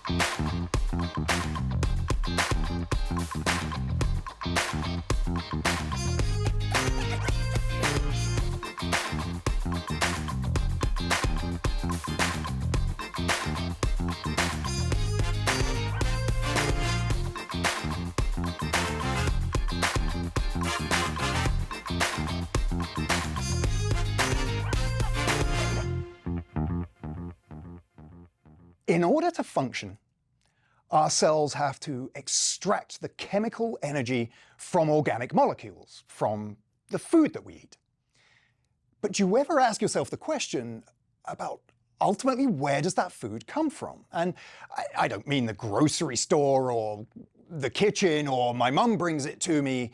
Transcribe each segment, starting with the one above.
In order to function, our cells have to extract the chemical energy from organic molecules, from the food that we eat. But do you ever ask yourself the question about ultimately where does that food come from? And I don't mean the grocery store or the kitchen or my mum brings it to me.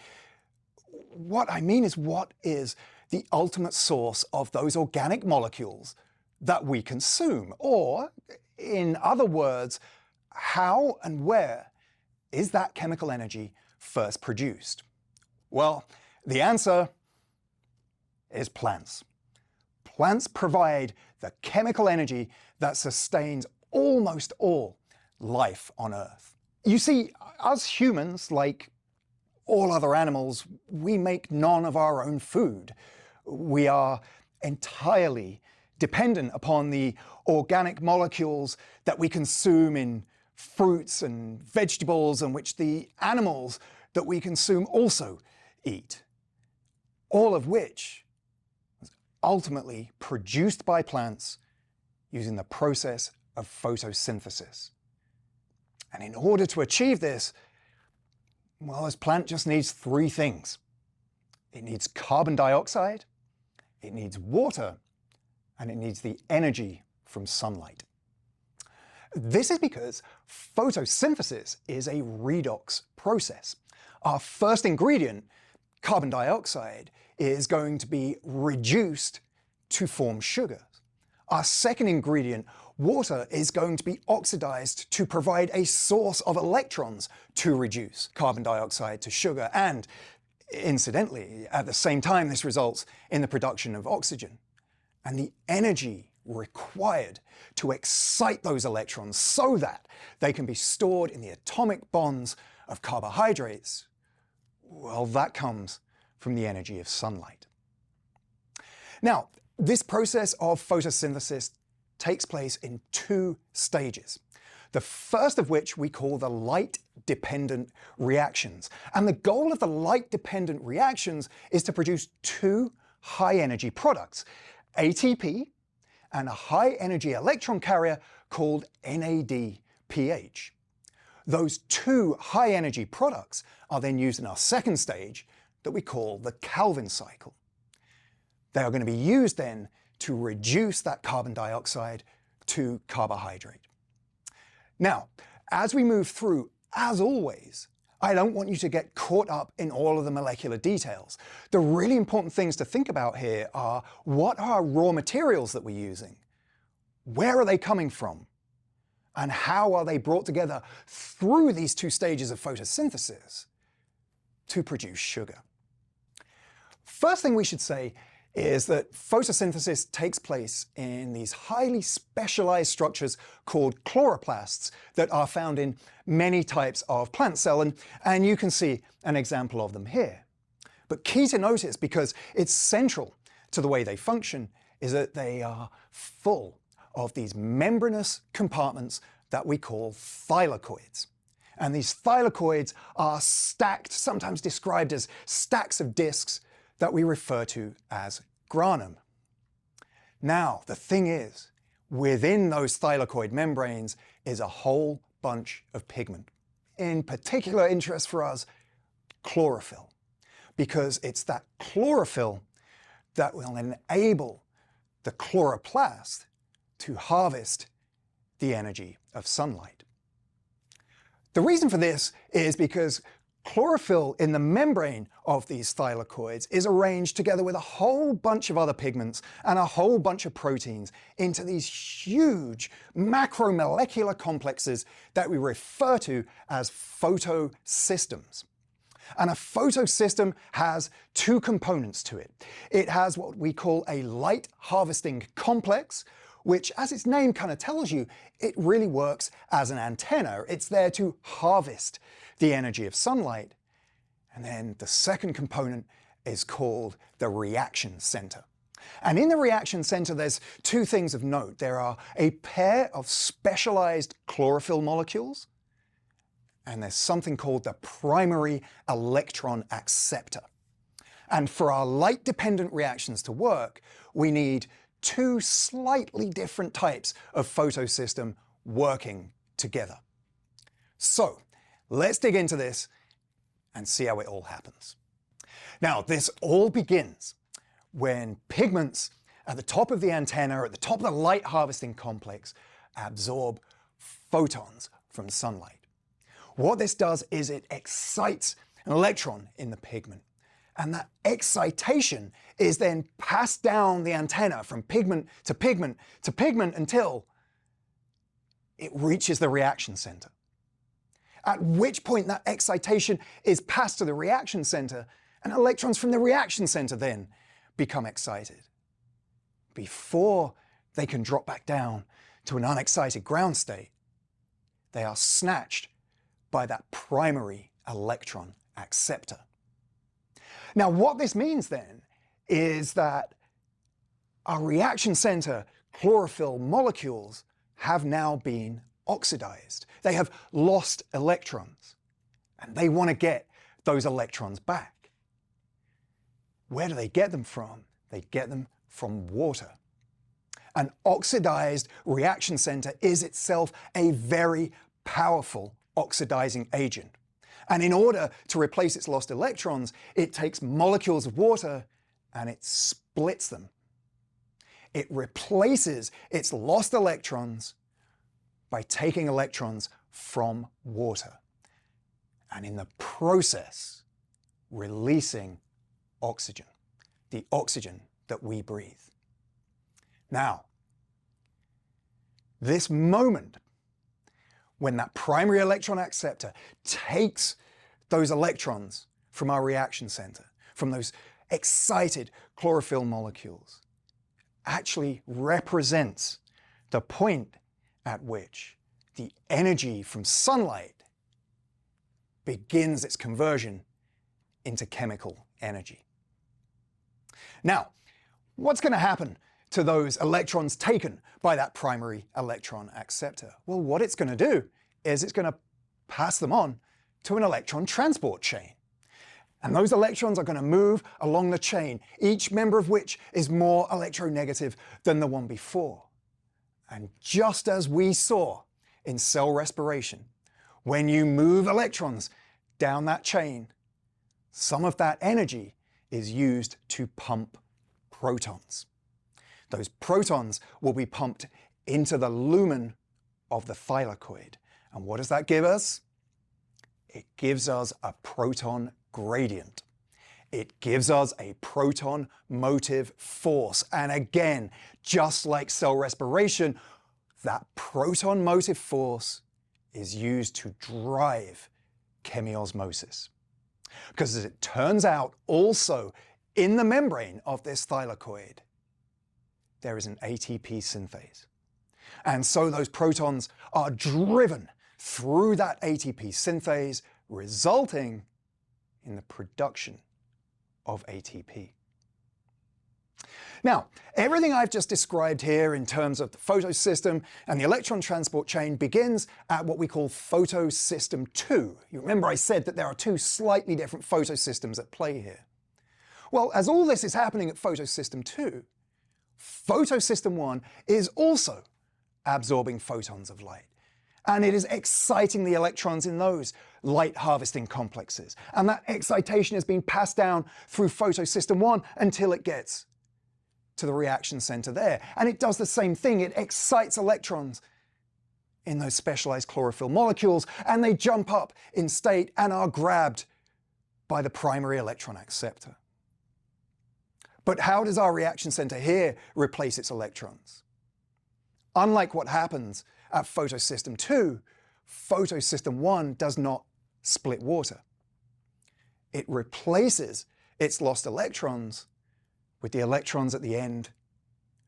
What I mean is, what is the ultimate source of those organic molecules that we consume? Or, in other words, how and where is that chemical energy first produced? Well, the answer is plants. Plants provide the chemical energy that sustains almost all life on Earth. You see, us humans, like all other animals, we make none of our own food. We are entirely dependent upon the organic molecules that we consume in fruits and vegetables, and which the animals that we consume also eat, all of which is ultimately produced by plants using the process of photosynthesis. And in order to achieve this, well, this plant just needs three things. It needs carbon dioxide, it needs water, and it needs the energy from sunlight. This is because photosynthesis is a redox process. Our first ingredient, carbon dioxide, is going to be reduced to form sugar. Our second ingredient, water, is going to be oxidized to provide a source of electrons to reduce carbon dioxide to sugar. And incidentally, at the same time, this results in the production of oxygen. And the energy required to excite those electrons so that they can be stored in the atomic bonds of carbohydrates, well, that comes from the energy of sunlight. Now, this process of photosynthesis takes place in two stages. The first of which we call the light-dependent reactions. And the goal of the light-dependent reactions is to produce two high-energy products, ATP and a high-energy electron carrier called NADPH. Those two high-energy products are then used in our second stage that we call the Calvin cycle. They are going to be used then to reduce that carbon dioxide to carbohydrate. Now, as we move through, as always, I don't want you to get caught up in all of the molecular details. The really important things to think about here are, what are our raw materials that we're using? Where are they coming from? And how are they brought together through these two stages of photosynthesis to produce sugar? First thing we should say is that photosynthesis takes place in these highly specialized structures called chloroplasts that are found in many types of plant cell, and you can see an example of them here. But key to notice, because it's central to the way they function, is that they are full of these membranous compartments that we call thylakoids. And these thylakoids are stacked, sometimes described as stacks of discs, that we refer to as granum. Now, the thing is, within those thylakoid membranes is a whole bunch of pigment. In particular interest for us, chlorophyll, because it's that chlorophyll that will enable the chloroplast to harvest the energy of sunlight. The reason for this is because chlorophyll in the membrane of these thylakoids is arranged together with a whole bunch of other pigments and a whole bunch of proteins into these huge macromolecular complexes that we refer to as photosystems. And a photosystem has two components to it. It has what we call a light harvesting complex, which, as its name kind of tells you, it really works as an antenna. It's there to harvest the energy of sunlight. And then the second component is called the reaction center. And in the reaction center, there's two things of note. There are a pair of specialized chlorophyll molecules, and there's something called the primary electron acceptor. And for our light-dependent reactions to work, we need two slightly different types of photosystem working together. So let's dig into this and see how it all happens. Now, this all begins when pigments at the top of the antenna, at the top of the light harvesting complex, absorb photons from sunlight. What this does is it excites an electron in the pigment, and that excitation is then passed down the antenna from pigment to pigment to pigment until it reaches the reaction center. At which point that excitation is passed to the reaction center, and electrons from the reaction center then become excited. Before they can drop back down to an unexcited ground state, they are snatched by that primary electron acceptor. Now, what this means then is that our reaction center chlorophyll molecules have now been oxidized. They have lost electrons, and they want to get those electrons back. Where do they get them from? They get them from water. An oxidized reaction center is itself a very powerful oxidizing agent. And in order to replace its lost electrons, it takes molecules of water and it splits them. It replaces its lost electrons by taking electrons from water, and in the process, releasing oxygen, the oxygen that we breathe. Now, this moment when that primary electron acceptor takes those electrons from our reaction center, from those excited chlorophyll molecules, actually represents the point at which the energy from sunlight begins its conversion into chemical energy. Now, what's going to happen to those electrons taken by that primary electron acceptor? Well, what it's going to do is it's going to pass them on to an electron transport chain. And those electrons are going to move along the chain, each member of which is more electronegative than the one before. And just as we saw in cell respiration, when you move electrons down that chain, some of that energy is used to pump protons. Those protons will be pumped into the lumen of the thylakoid. And what does that give us? It gives us a proton gradient. It gives us a proton motive force. And again, just like cell respiration, that proton motive force is used to drive chemiosmosis. Because as it turns out, also in the membrane of this thylakoid, there is an ATP synthase. And so those protons are driven through that ATP synthase, resulting in the production of ATP. Now, everything I've just described here in terms of the photosystem and the electron transport chain begins at what we call photosystem 2. You remember I said that there are two slightly different photosystems at play here. Well, as all this is happening at photosystem 2, photosystem 1 is also absorbing photons of light. And it is exciting the electrons in those light harvesting complexes. And that excitation is being passed down through photosystem 1 until it gets to the reaction center there. And it does the same thing. It excites electrons in those specialized chlorophyll molecules, and they jump up in state and are grabbed by the primary electron acceptor. But how does our reaction center here replace its electrons? Unlike what happens at photosystem 2, photosystem 1 does not split water. It replaces its lost electrons with the electrons at the end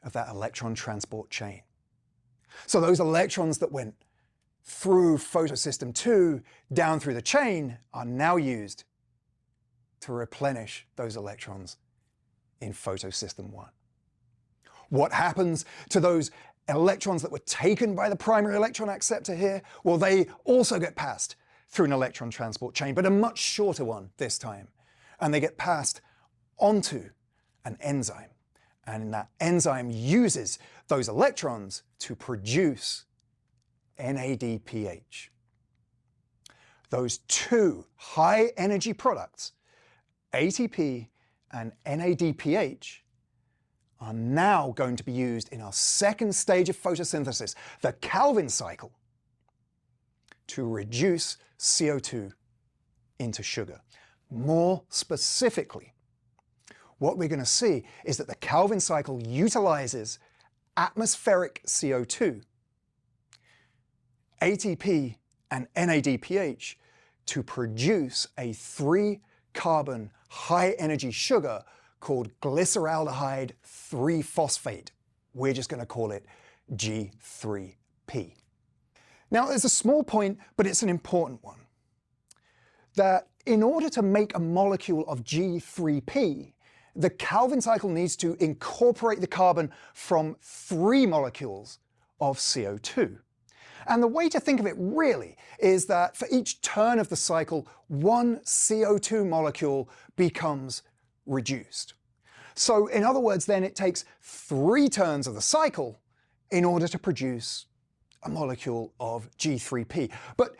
of that electron transport chain. So those electrons that went through photosystem 2 down through the chain are now used to replenish those electrons in photosystem 1. What happens to those electrons that were taken by the primary electron acceptor here? Well, they also get passed through an electron transport chain, but a much shorter one this time. And they get passed onto an enzyme. And that enzyme uses those electrons to produce NADPH. Those two high energy products, ATP and NADPH, are now going to be used in our second stage of photosynthesis, the Calvin cycle, to reduce CO2 into sugar. More specifically, what we're going to see is that the Calvin cycle utilizes atmospheric CO2, ATP and NADPH to produce a 3-carbon high-energy sugar called glyceraldehyde 3-phosphate. We're just going to call it G3P. Now, there's a small point, but it's an important one, that in order to make a molecule of G3P, the Calvin cycle needs to incorporate the carbon from 3 molecules of CO2. And the way to think of it really is that for each turn of the cycle, 1 CO2 molecule becomes reduced. So in other words, then it takes 3 turns of the cycle in order to produce a molecule of G3P. But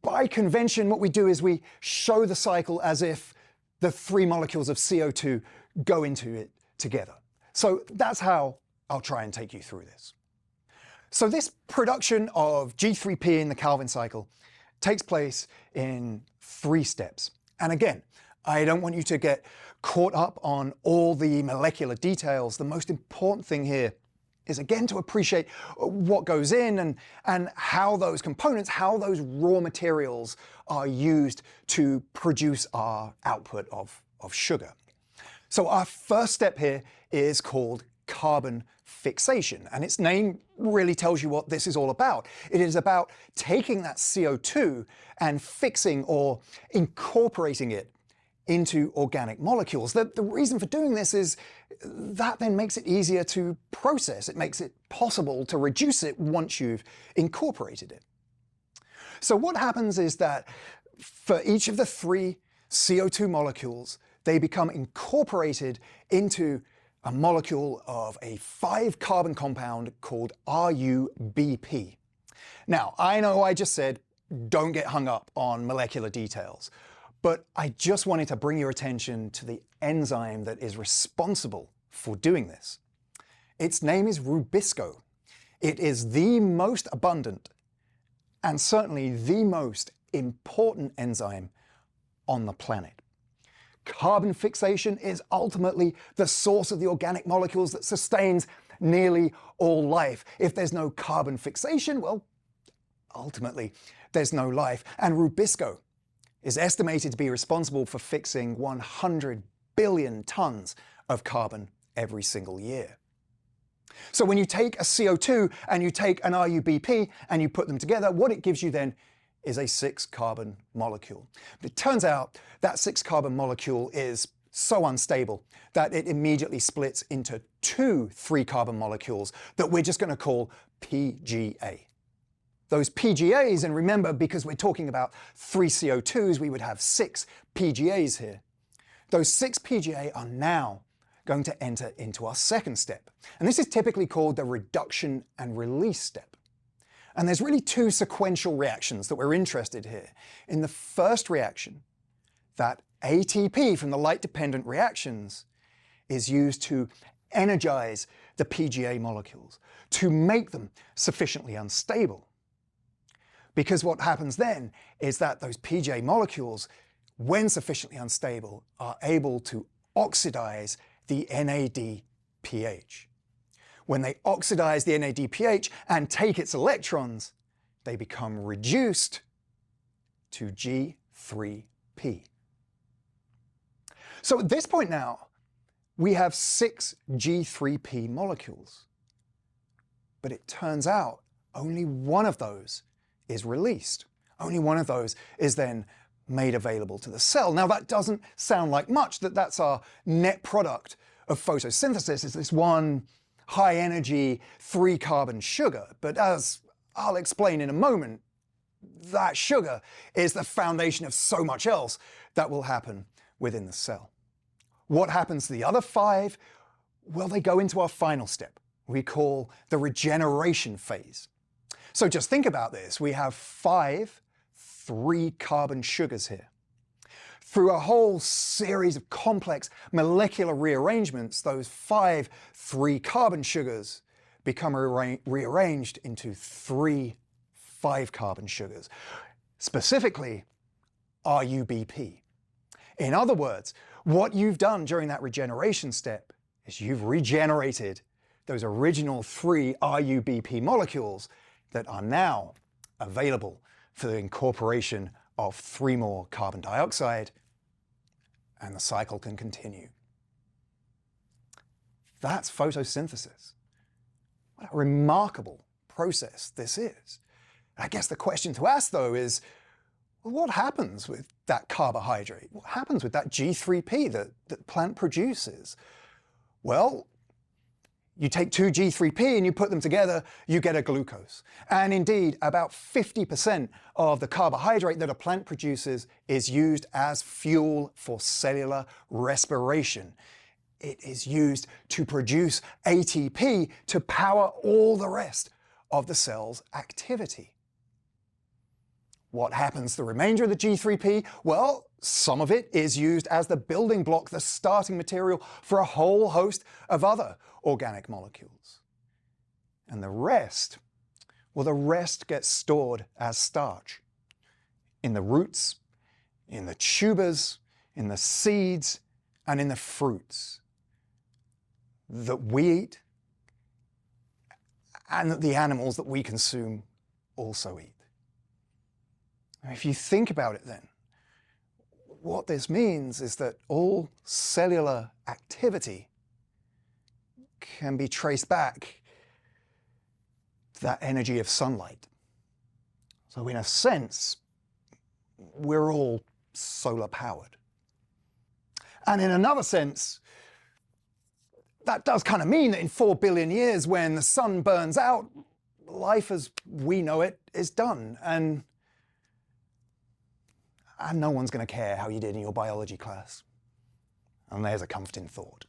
by convention, what we do is we show the cycle as if the 3 molecules of CO2 go into it together. So that's how I'll try and take you through this. So this production of G3P in the Calvin cycle takes place in 3 steps. And again, I don't want you to get caught up on all the molecular details. The most important thing here is, again, to appreciate what goes in and how those components, how those raw materials are used to produce our output of sugar. So our first step here is called carbon fixation, and its name really tells you what this is all about. It is about taking that CO2 and fixing or incorporating it into organic molecules. The reason for doing this is that then makes it easier to process. It makes it possible to reduce it once you've incorporated it. So what happens is that for each of the 3 CO2 molecules, they become incorporated into a molecule of a 5-carbon compound called RUBP. Now, I know I just said don't get hung up on molecular details, but I just wanted to bring your attention to the enzyme that is responsible for doing this. Its name is Rubisco. It is the most abundant and certainly the most important enzyme on the planet. Carbon fixation is ultimately the source of the organic molecules that sustains nearly all life. If there's no carbon fixation, well, ultimately, there's no life. And Rubisco is estimated to be responsible for fixing 100 billion tons of carbon every single year. So when you take a CO2 and you take an RUBP and you put them together, what it gives you then is a 6-carbon molecule. But it turns out that 6-carbon molecule is so unstable that it immediately splits into 2 3-carbon molecules that we're just going to call PGA. Those PGAs, and remember, because we're talking about 3 CO2s, we would have 6 PGAs here. Those 6 PGA are now going to enter into our second step. And this is typically called the reduction and release step. And there's really 2 sequential reactions that we're interested here. In the first reaction, that ATP from the light-dependent reactions is used to energize the PGA molecules, to make them sufficiently unstable. Because what happens then is that those PGA molecules, when sufficiently unstable, are able to oxidize the NADPH. When they oxidize the NADPH and take its electrons, they become reduced to G3P. So at this point now, we have 6 G3P molecules. But it turns out only one of those is released. Only one of those is then made available to the cell. Now that doesn't sound like much, that's our net product of photosynthesis, is this one high energy 3-carbon sugar. But as I'll explain in a moment, that sugar is the foundation of so much else that will happen within the cell. What happens to the other 5? Well, they go into our final step, we call the regeneration phase. So just think about this. We have 5 3-carbon sugars here. Through a whole series of complex molecular rearrangements, those 5 3-carbon sugars become rearranged into 3 5-carbon sugars, specifically RUBP. In other words, what you've done during that regeneration step is you've regenerated those original 3 RUBP molecules that are now available for the incorporation of 3 more carbon dioxide, and the cycle can continue. That's photosynthesis. What a remarkable process this is. I guess the question to ask, though, is, well, what happens with that carbohydrate? What happens with that G3P that the plant produces? Well, you take 2 G3P and you put them together, you get a glucose. And indeed, about 50% of the carbohydrate that a plant produces is used as fuel for cellular respiration. It is used to produce ATP to power all the rest of the cell's activity. What happens to the remainder of the G3P? Well, some of it is used as the building block, the starting material for a whole host of other organic molecules. And the rest, well, the rest gets stored as starch in the roots, in the tubers, in the seeds, and in the fruits that we eat and that the animals that we consume also eat. If you think about it then, what this means is that all cellular activity can be traced back to that energy of sunlight. So in a sense, we're all solar powered. And in another sense, that does kind of mean that in 4 billion years, when the sun burns out, life as we know it is done. And no one's going to care how you did in your biology class. And there's a comforting thought.